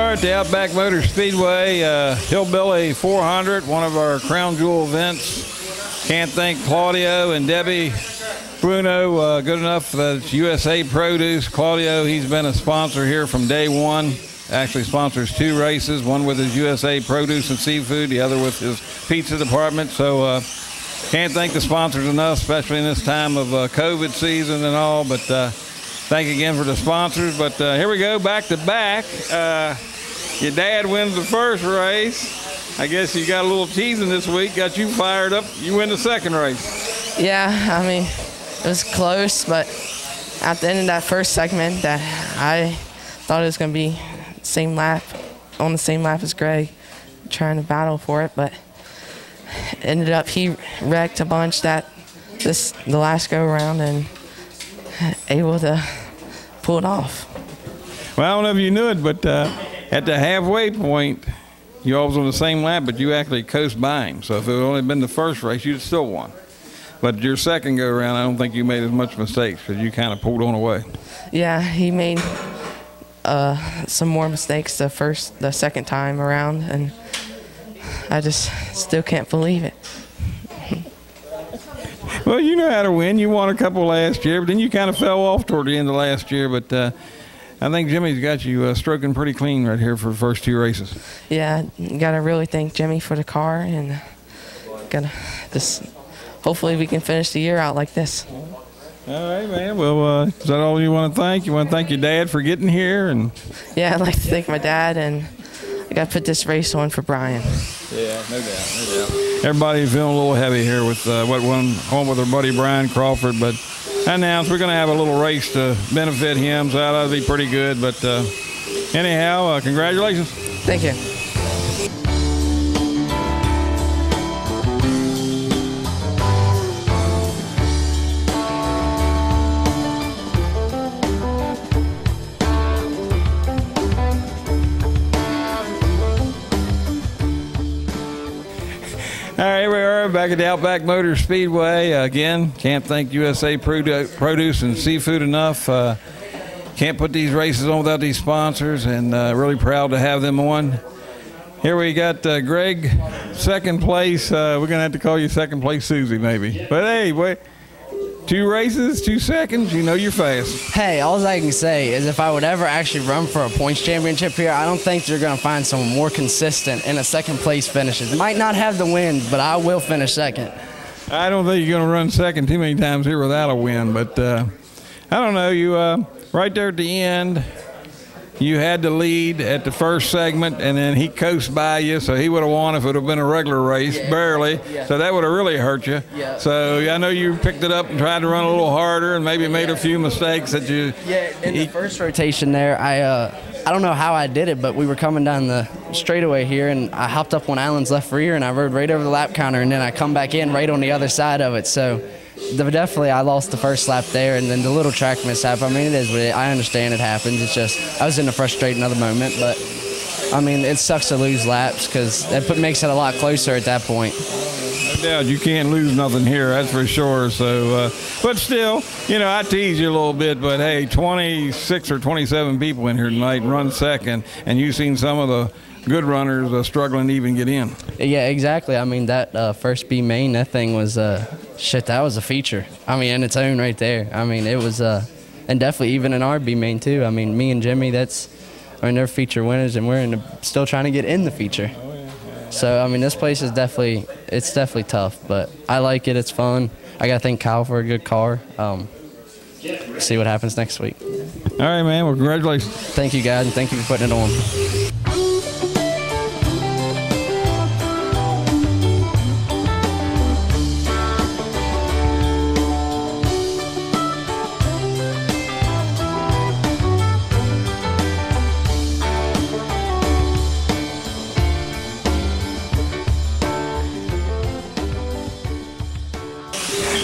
are at the Outback Motor Speedway, HillBilly 400, one of our crown jewel events. Can't thank Claudio and Debbie Bruno, good enough that it's USA Produce. Claudio, he's been a sponsor here from day one. Actually sponsors 2 races, one with his USA Produce and Seafood, the other with his pizza department. So can't thank the sponsors enough, especially in this time of COVID season and all. But thank you again for the sponsors. But here we go, back to back. Your dad wins the first race. I guess you got a little teasing this week, got you fired up. You win the second race. Yeah, I mean, it was close, but at the end of that first segment, that I thought it was going to be on the same lap as Greg, trying to battle for it, but ended up he wrecked a bunch the last go around and able to pull it off. Well, I don't know if you knew it, but at the halfway point, you all was on the same lap, but you actually coast by him. So if it had only been the first race, you'd still won. But your second go around, I don't think you made as much mistakes because you kind of pulled on away. Yeah, he made some more mistakes the second time around, and I just still can't believe it. Well, you know how to win. You won a couple last year, but then you kind of fell off toward the end of last year. But I think Jimmy's got you stroking pretty clean right here for the first 2 races. Yeah, got to really thank Jimmy for the car, and got to just hopefully we can finish the year out like this. All right, man. Well, is that all you want to thank? You want to thank your dad for getting here? And yeah, I'd like to thank my dad, and I got to put this race on for Brian. Yeah, no doubt. Everybody's feeling a little heavy here with what went on with our buddy Brian Crawford, but I announced we're going to have a little race to benefit him, so that'll be pretty good. But anyhow, congratulations. Thank you. All right, here we are back at the Outback Motor Speedway. Again, can't thank USA Produce and Seafood enough. Can't put these races on without these sponsors, and really proud to have them on. Here we got Greg, second place. We're going to have to call you second place Susie maybe. But hey, wait. 2 races, 2 seconds, you know you're fast. Hey, all I can say is if I would ever actually run for a points championship here, I don't think you're going to find someone more consistent in a second place finishes. Might not have the win, but I will finish second. I don't think you're going to run second too many times here without a win, but I don't know. You right there at the end, you had the lead at the first segment, and then he coasted by you, so he would have won if it would have been a regular race, barely. Yeah. So that would have really hurt you. Yeah. So I know you picked it up and tried to run a little harder and maybe made a few mistakes that you... Yeah, in the first rotation there, I don't know how I did it, but we were coming down the straightaway here, and I hopped up on Allen's left rear, and I rode right over the lap counter, and then I come back in right on the other side of it. So definitely I lost the first lap there, and then the little track mishap. I mean, it is what it, I understand it happens. It's just I was in a frustrating other moment, but I mean, it sucks to lose laps because that makes it a lot closer at that point. No doubt, you can't lose nothing here, that's for sure. So, but still, you know, I tease you a little bit, but hey, 26 or 27 people in here tonight run second, and you've seen some of the good runners struggling to even get in. Yeah, exactly. I mean, that first B main, that thing was shit. That was a feature. I mean, in its own right there. I mean, it was, and definitely even in our B main too. I mean, me and Jimmy, they're feature winners, and we're still trying to get in the feature. Oh, yeah. So I mean, this place is definitely tough, but I like it. It's fun. I gotta thank Kyle for a good car. See what happens next week. All right, man. Well, congratulations. Thank you, guys, and thank you for putting it on.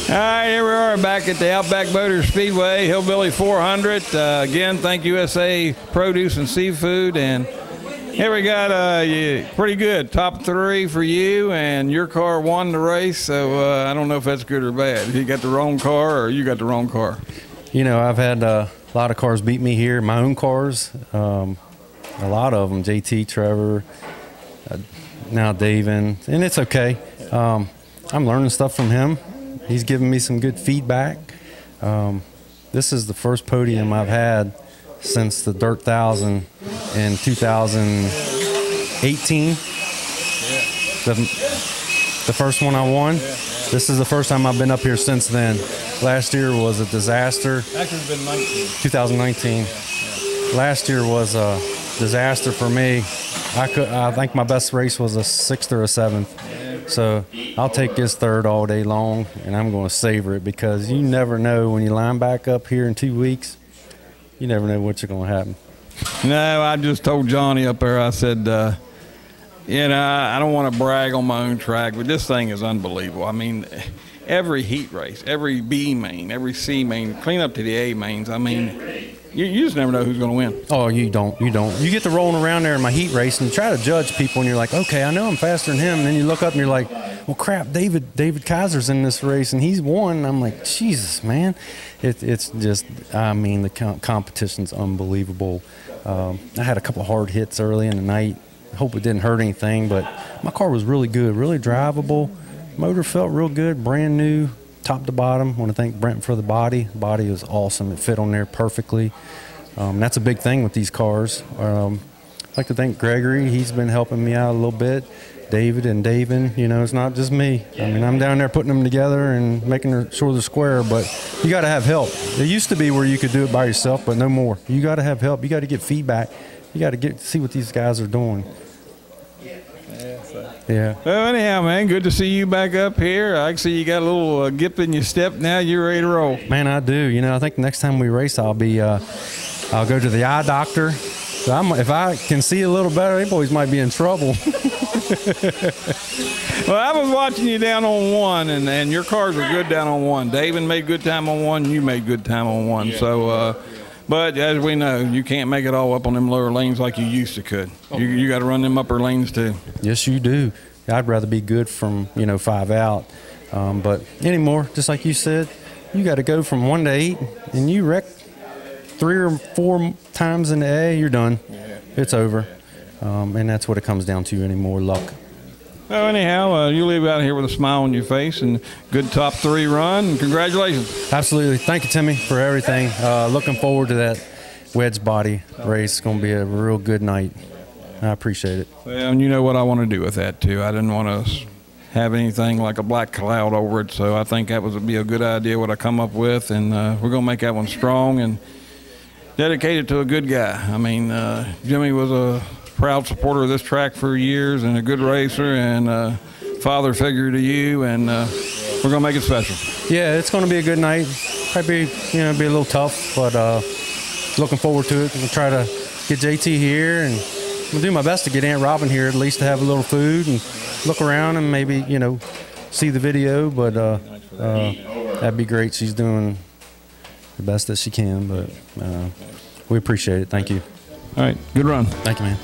All right, here we are back at the Outback Motor Speedway, HillBilly 400. Again, thank USA Produce and Seafood. And here we got pretty good. Top 3 for you, and your car won the race. So I don't know if that's good or bad. If you got the wrong car or you got the wrong car. You know, I've had a lot of cars beat me here, my own cars. a lot of them, JT, Trevor, now David, and it's okay. I'm learning stuff from him. He's giving me some good feedback. This is the first podium I've had since the Dirt 1000 in 2018. The first one I won. This is the first time I've been up here since then. Last year was a disaster. Actually, it's been 2019. Last year was a disaster for me. I think my best race was a 6th or a 7th. So I'll take this 3rd all day long, and I'm going to savor it, because you never know when you line back up here in 2 weeks. You never know what's going to happen. No, I just told Johnny up there, I said, you know, I don't want to brag on my own track, but this thing is unbelievable. I mean, every heat race, every B main, every C main, clean up to the A mains. I mean, you just never know who's going to win. Oh, you don't. You get to rolling around there in my heat race and try to judge people, and you're like, okay, I know I'm faster than him. And then you look up and you're like, well, crap, David Kaiser's in this race, and he's won. And I'm like, Jesus, man. It's just, I mean, the competition's unbelievable. I had a couple of hard hits early in the night. Hope it didn't hurt anything, but my car was really good, really drivable. Motor felt real good, brand new, top to bottom. I want to thank Brent for the body. The body was awesome. It fit on there perfectly. That's a big thing with these cars. I'd like to thank Gregory. He's been helping me out a little bit. David, you know, it's not just me. I mean, I'm down there putting them together and making sure they're square, but you got to have help. It used to be where you could do it by yourself, but no more. You got to have help. You got to get feedback. You got to see what these guys are doing. Yeah. Well, anyhow, man, good to see you back up here. I can see you got a little gip in your step now. You're ready to roll. Man, I do. You know, I think the next time we race, I'll go to the eye doctor. So if I can see a little better, they boys might be in trouble. Well, I was watching you down on 1, and your cars were good down on 1. David made good time on 1. You made good time on 1. Yeah. So, but as we know, you can't make it all up on them lower lanes like you used to could. You got to run them upper lanes too. Yes, you do. I'd rather be good from 5 out. But anymore, just like you said, you got to go from 1 to 8, and you wreck 3 or 4 times in the A, you're done. Yeah. It's over. And that's what it comes down to anymore, luck. Well, anyhow, you leave out here with a smile on your face and good top 3 run. And congratulations. Absolutely. Thank you, Timmy, for everything. Looking forward to that wedge body race. It's going to be a real good night. I appreciate it. Well, and you know what I want to do with that, too. I didn't want to have anything like a black cloud over it, so I think that would be a good idea what I come up with, and we're going to make that one strong and dedicated to a good guy. I mean, Jimmy was a proud supporter of this track for years and a good racer and father figure to you, and we're going to make it special. Yeah, it's going to be a good night. Probably be a little tough, but looking forward to it. We'll try to get JT here, and we'll do my best to get Aunt Robin here at least to have a little food and look around and maybe, see the video, but that'd be great. She's doing the best that she can, but we appreciate it. Thank you. All right, good run. Thank you, man.